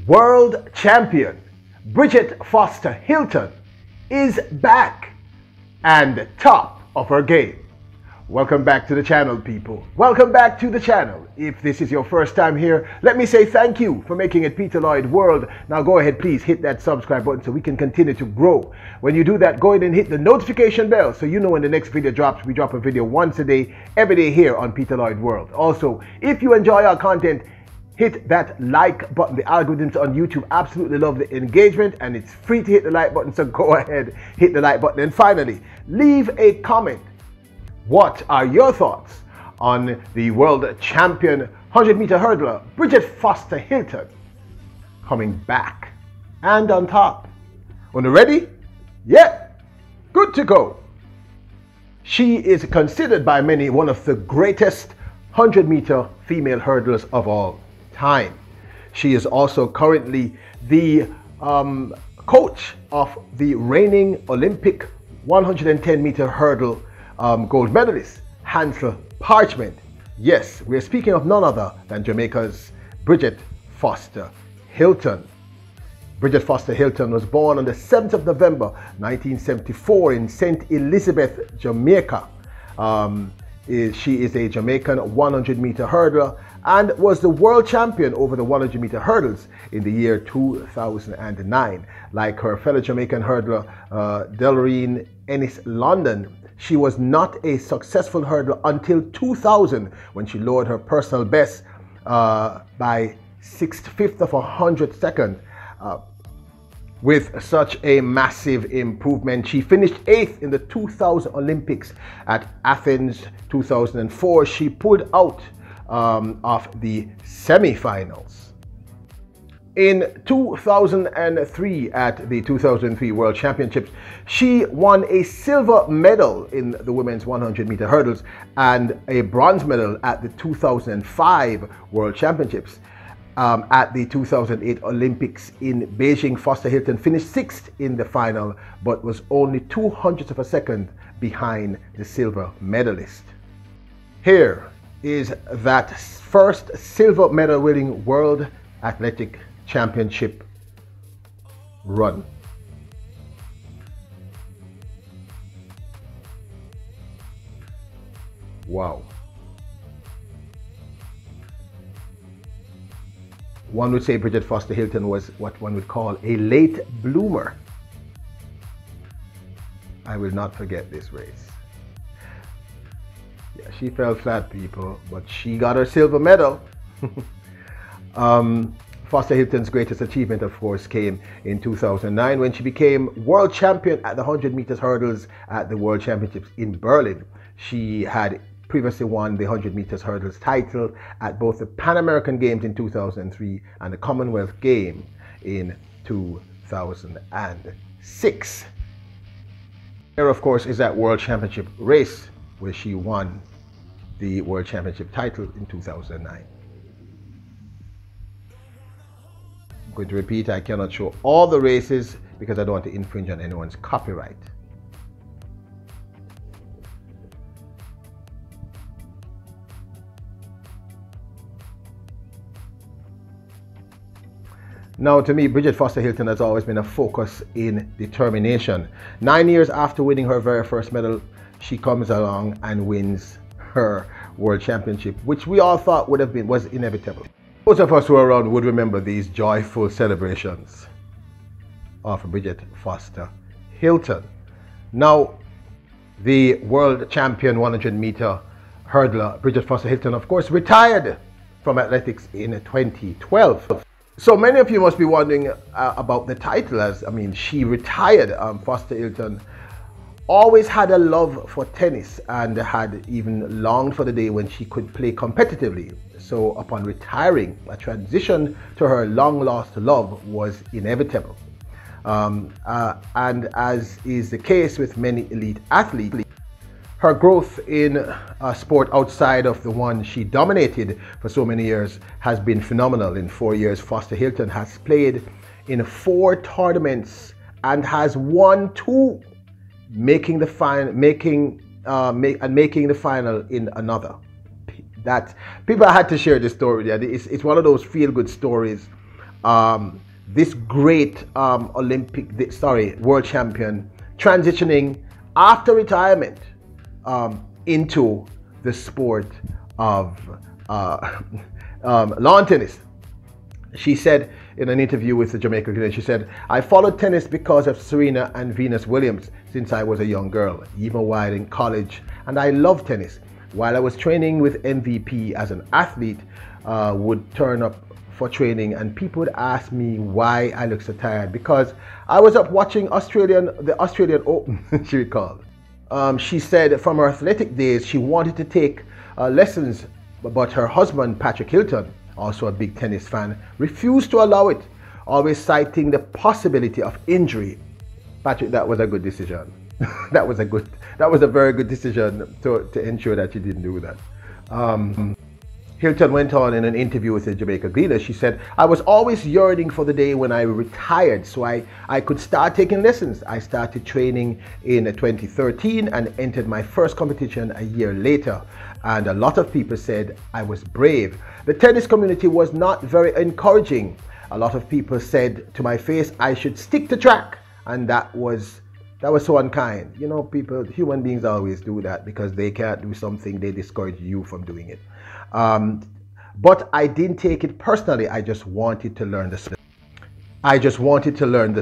World champion Bridgette Foster-Hylton is back and top of her game. Welcome back to the channel, people. Welcome back to the channel. If this is your first time here, let me say thank you for making it Peter Lloyd World. Now go ahead, please hit that subscribe button so we can continue to grow. When you do that, go ahead and hit the notification bell so you know when the next video drops. We drop a video once a day, every day here on Peter Lloyd World. Also, if you enjoy our content, hit that like button. The algorithms on YouTube absolutely love the engagement, and it's free to hit the like button, so go ahead, hit the like button. And finally, leave a comment. What are your thoughts on the world champion 100-meter hurdler Bridgette Foster-Hylton coming back and on top? When you're ready? Yeah, good to go. She is considered by many one of the greatest 100-meter female hurdlers of all time. She is also currently the coach of the reigning Olympic 110-meter hurdle gold medalist, Hansel Parchment. Yes, we are speaking of none other than Jamaica's Bridgette Foster-Hylton. Bridgette Foster-Hylton was born on the 7th of November 1974 in St. Elizabeth, Jamaica. She is a Jamaican 100-meter hurdler and was the world champion over the 100-meter hurdles in the year 2009. Like her fellow Jamaican hurdler, Delreen Ennis London, she was not a successful hurdler until 2000, when she lowered her personal best by 6/5 of a 100th second. With such a massive improvement, she finished 8th in the 2000 Olympics at Athens 2004. She pulled out of the semi-finals. In 2003, at the 2003 World Championships, she won a silver medal in the women's 100-meter hurdles and a bronze medal at the 2005 World Championships. At the 2008 Olympics in Beijing, Foster-Hylton finished 6th in the final, but was only 0.02 of a second behind the silver medalist. Here is that first silver medal winning World Athletic Championship run. Wow. One would say Bridgette Foster-Hylton was what one would call a late bloomer. I will not forget this race. Yeah, she fell flat, people, but she got her silver medal. Foster-Hylton's greatest achievement, of course, came in 2009 when she became world champion at the 100 meters hurdles at the World Championships in Berlin. She had previously won the 100 meters hurdles title at both the Pan American Games in 2003 and the Commonwealth Games in 2006. Here, of course, is that World Championship race where she won the World Championship title in 2009. I'm going to repeat, I cannot show all the races because I don't want to infringe on anyone's copyright. Now, to me, Bridgette Foster-Hylton has always been a focus in determination. 9 years after winning her very first medal, she comes along and wins her World Championship, which we all thought was inevitable. Most of us who are around would remember these joyful celebrations of Bridgette Foster-Hylton. Now, the world champion 100-meter hurdler Bridgette Foster-Hylton, of course, retired from athletics in 2012. So many of you must be wondering about the title. She retired. Foster-Hylton always had a love for tennis and had even longed for the day when she could play competitively. So upon retiring, a transition to her long-lost love was inevitable. And as is the case with many elite athletes, her growth in a sport outside of the one she dominated for so many years has been phenomenal. In 4 years, Foster-Hylton has played in 4 tournaments and has won 2, making the final in another. That people had to share this story. It's one of those feel-good stories this great world champion transitioning after retirement into the sport of lawn tennis. She said in an interview with the Jamaica Glen, she said, "I followed tennis because of Serena and Venus Williams since I was a young girl, even while in college, and I love tennis. While I was training with MVP as an athlete, would turn up for training and people would ask me why I look so tired because I was up watching the Australian Open," she recalled. She said from her athletic days, she wanted to take lessons, but her husband, Patrick Hilton, also a big tennis fan, refused to allow it, always citing the possibility of injury. Patrick, that was a good decision. that was a very good decision to ensure that you didn't do that. Hilton went on in an interview with the Jamaica Gleaner. She said, "I was always yearning for the day when I retired so I could start taking lessons. I started training in 2013 and entered my first competition a year later. And a lot of people said I was brave. The tennis community was not very encouraging. A lot of people said to my face I should stick to track, and that was so unkind. You know, human beings always do that because they can't do something, they discourage you from doing it. But I didn't take it personally. I just wanted to learn the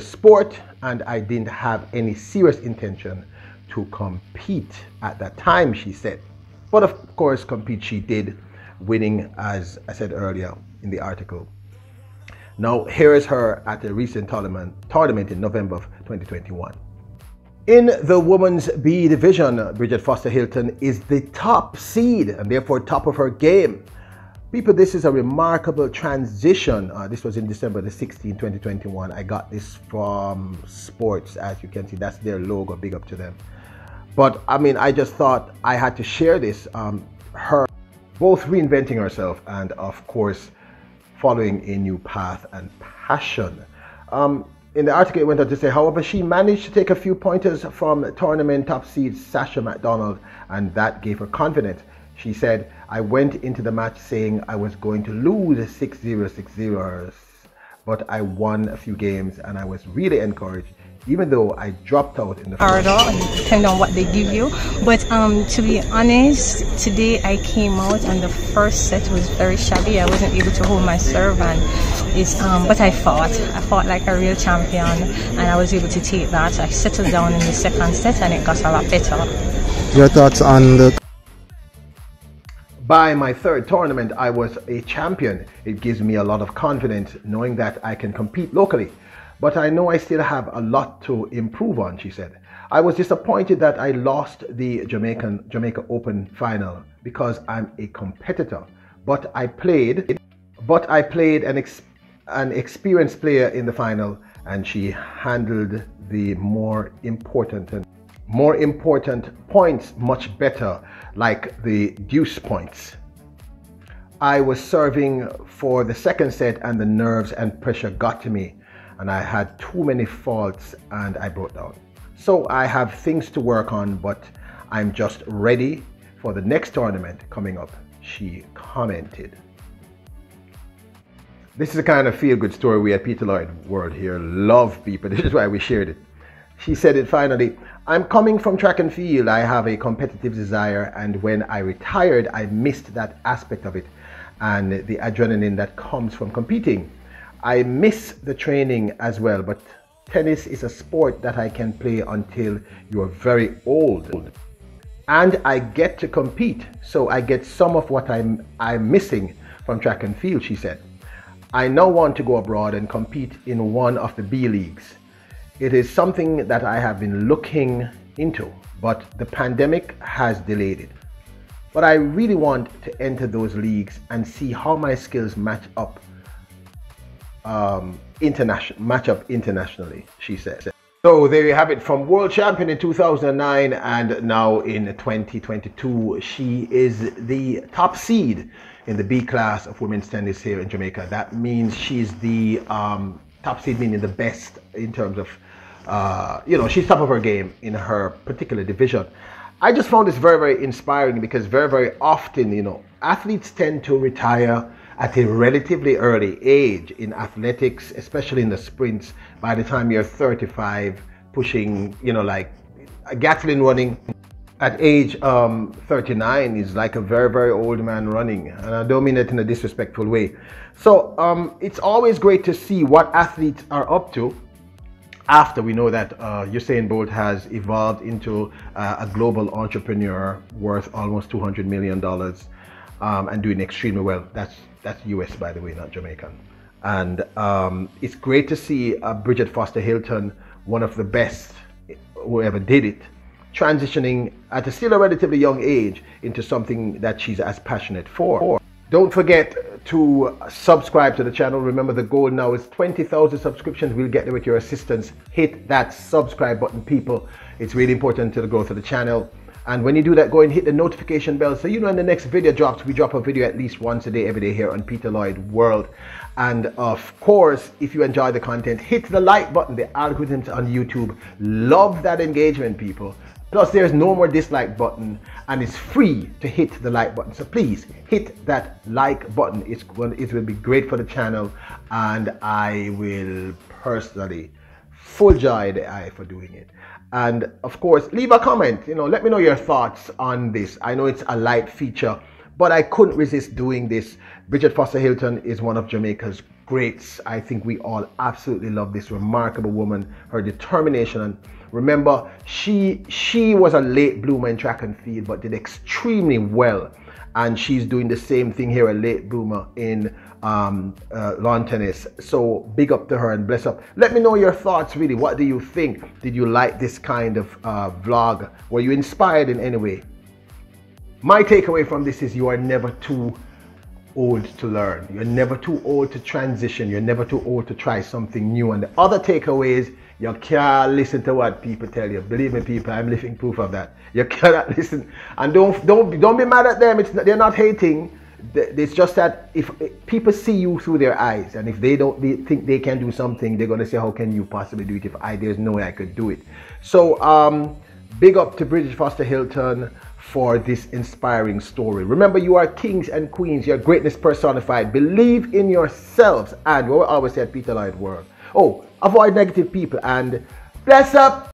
sport. And I didn't have any serious intention to compete at that time," she said. But of course, compete she did, winning, as I said earlier in the article. Now, here is her at a recent tournament in November of 2021. In the women's B division, Bridgette Foster-Hylton is the top seed and therefore top of her game. People, this is a remarkable transition. This was in December the 16th, 2021. I got this from Sports, as you can see. That's their logo, big up to them. But I mean, I just thought I had to share this. Her both reinventing herself and of course, following a new path and passion. In the article, it went on to say, however, she managed to take a few pointers from tournament top seed Sasha McDonald, and that gave her confidence. She said, "I went into the match saying I was going to lose 6-0, 6-0, but I won a few games and I was really encouraged, even though I dropped out in the first." Depending on what they give you. But to be honest, today I came out and the first set was very shabby. I wasn't able to hold my serve, and but I fought like a real champion, and I was able to take that. I settled down in the second set and it got a lot better. Your thoughts on the... By my third tournament, I was a champion. It gives me a lot of confidence knowing that I can compete locally. But I know I still have a lot to improve on, she said. I was disappointed that I lost the Jamaica Open final because I'm a competitor. But I played an experienced player in the final, and she handled the more important points much better, like the deuce points. I was serving for the second set and the nerves and pressure got to me, and I had too many faults and I broke down. So I have things to work on, but I'm just ready for the next tournament coming up, she commented. This is a kind of feel-good story. We at Peter Lloyd World here love people. This is why we shared it. She said it finally, "I'm coming from track and field. I have a competitive desire, and when I retired, I missed that aspect of it and the adrenaline that comes from competing. I miss the training as well, but tennis is a sport that I can play until you're very old. And I get to compete, so I get some of what I'm missing from track and field," she said. "I now want to go abroad and compete in one of the B leagues. It is something that I have been looking into, but the pandemic has delayed it. But I really want to enter those leagues and see how my skills match up internationally," she said. So there you have it, from world champion in 2009 and now in 2022, she is the top seed in the B class of women's tennis here in Jamaica. That means she's the top seed, meaning the best in terms of, she's top of her game in her particular division. I just found this very, very inspiring because very, very often, athletes tend to retire at a relatively early age in athletics, especially in the sprints. By the time you're 35, pushing, you know, like Gatlin running at age 39 is like a very, very old man running. And I don't mean it in a disrespectful way. So it's always great to see what athletes are up to after we know that Usain Bolt has evolved into a global entrepreneur worth almost $200 million and doing extremely well. That's US, by the way, not Jamaican. And it's great to see Bridgette Foster-Hylton, one of the best who ever did it, transitioning at a still a relatively young age into something that she's as passionate for. Don't forget to subscribe to the channel. Remember, the goal now is 20,000 subscriptions. We'll get there with your assistance. Hit that subscribe button, people. It's really important to the growth of the channel. And when you do that, go and hit the notification bell so you know when the next video drops. We drop a video at least once a day, every day here on Peter Lloyd World. And of course, if you enjoy the content, hit the like button. The algorithms on YouTube love that engagement, people. Plus, there's no more dislike button, and it's free to hit the like button. So please hit that like button. It will be great for the channel, and I will personally full joy the eye for doing it. And of course, leave a comment. You know, let me know your thoughts on this. I know it's a light feature, but I couldn't resist doing this. Bridgette Foster-Hylton is one of Jamaica's greats. I think we all absolutely love this remarkable woman, her determination. And remember, she was a late bloomer in track and field, but did extremely well. And she's doing the same thing here, a late bloomer in lawn tennis. So big up to her and bless up. Let me know your thoughts, really. What do you think? Did you like this kind of vlog? Were you inspired in any way? My takeaway from this is you are never too old to learn. You're never too old to transition. You're never too old to try something new. And the other takeaway is you can't listen to what people tell you. Believe me, people, I'm living proof of that. You cannot listen. And don't be mad at them. They're not hating. It's just that if people see you through their eyes, and if they think they can do something, they're gonna say, how can you possibly do it if there's no way I could do it? So big up to Bridgette Foster-Hylton for this inspiring story. Remember, you are kings and queens. You're greatness personified. Believe in yourselves, and what we always say at Peter Lloyd World. Oh, avoid negative people and bless up.